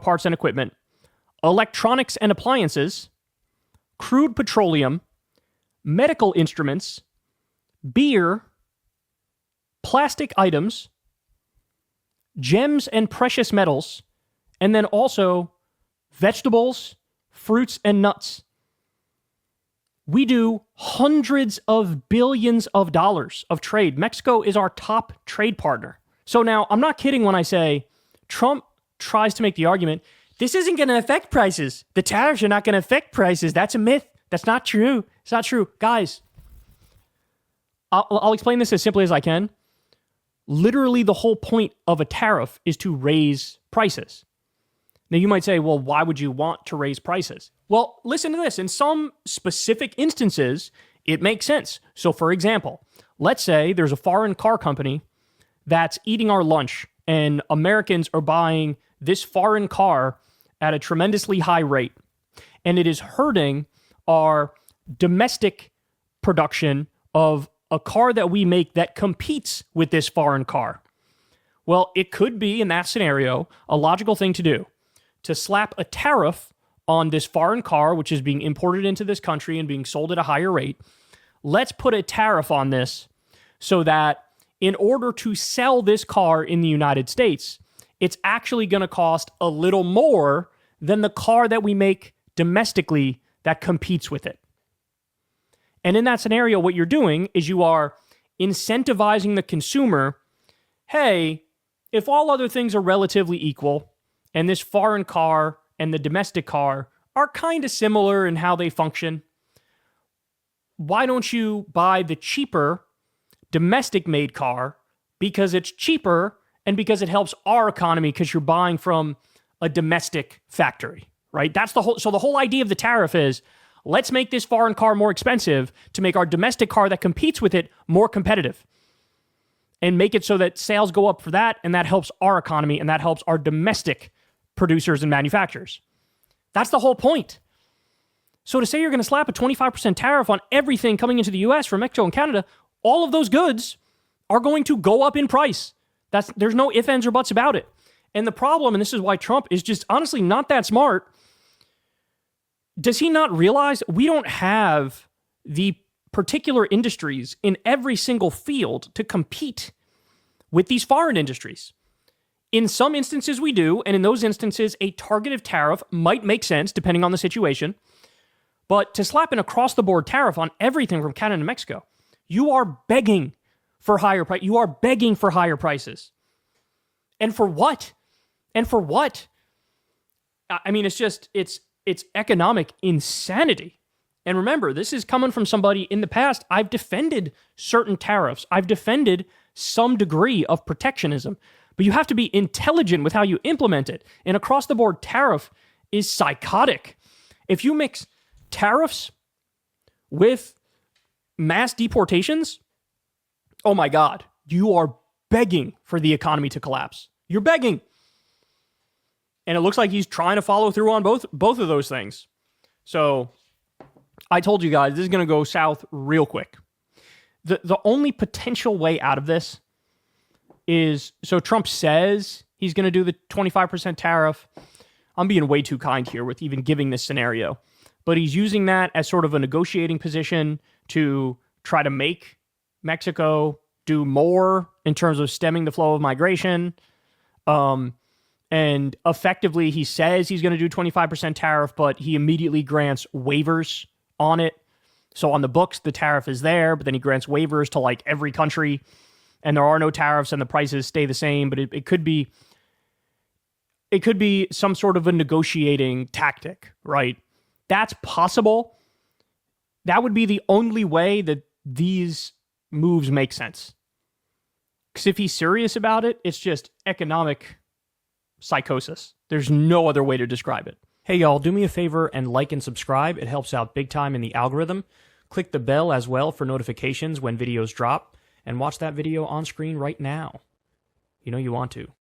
parts and equipment, electronics and appliances, crude petroleum, medical instruments, beer, plastic items, gems and precious metals, and then also vegetables, fruits, and nuts. We do hundreds of billions of dollars of trade. Mexico is our top trade partner. So now, I'm not kidding when I say Trump tries to make the argument, this isn't going to affect prices. The tariffs are not going to affect prices. That's a myth. That's not true. It's not true. Guys, I'll explain this as simply as I can. Literally, the whole point of a tariff is to raise prices. Now, you might say, well, why would you want to raise prices? Well, listen to this. In some specific instances, it makes sense. So, for example, let's say there's a foreign car company that's eating our lunch, and Americans are buying this foreign car at a tremendously high rate, and it is hurting our domestic production of a car that we make that competes with this foreign car. Well, it could be, in that scenario, a logical thing to do, to slap a tariff on this foreign car, which is being imported into this country and being sold at a higher rate. Let's put a tariff on this so that in order to sell this car in the United States, it's actually going to cost a little more than the car that we make domestically that competes with it. And in that scenario, what you're doing is you are incentivizing the consumer, hey, if all other things are relatively equal, and this foreign car and the domestic car are kind of similar in how they function, why don't you buy the cheaper domestic-made car because it's cheaper and because it helps our economy because you're buying from a domestic factory, right? That's the whole idea of the tariff is, let's make this foreign car more expensive to make our domestic car that competes with it more competitive and make it so that sales go up for that, and that helps our economy, and that helps our domestic producers and manufacturers. That's the whole point. So to say you're going to slap a 25% tariff on everything coming into the US from Mexico and Canada, all of those goods are going to go up in price. There's no ifs, ands, or buts about it. And the problem, and this is why Trump is just honestly not that smart, does he not realize we don't have the particular industries in every single field to compete with these foreign industries? In some instances we do, and in those instances, a targeted tariff might make sense depending on the situation. But to slap an across-the-board tariff on everything from Canada and Mexico, you are begging for higher price. You are begging for higher prices. And for what? And for what? I mean, it's economic insanity. And remember, this is coming from somebody in the past. I've defended certain tariffs. I've defended some degree of protectionism. But you have to be intelligent with how you implement it. An across-the-board tariff is psychotic. If you mix tariffs with mass deportations, oh my God, you are begging for the economy to collapse. You're begging. And it looks like he's trying to follow through on both of those things. So I told you guys, this is going to go south real quick. The only potential way out of this is, so Trump says he's going to do the 25% tariff. I'm being way too kind here with even giving this scenario. But he's using that as sort of a negotiating position to try to make Mexico do more in terms of stemming the flow of migration. And effectively, he says he's going to do 25% tariff, but he immediately grants waivers on it. So on the books, the tariff is there, but then he grants waivers to like every country, and there are no tariffs and the prices stay the same. But it could be some sort of a negotiating tactic, right? That's possible. That would be the only way that these moves make sense. Because if he's serious about it, it's just economic psychosis. There's no other way to describe it. Hey y'all, do me a favor and like and subscribe. It helps out big time in the algorithm. Click the bell as well for notifications when videos drop, and watch that video on screen right now. You know you want to.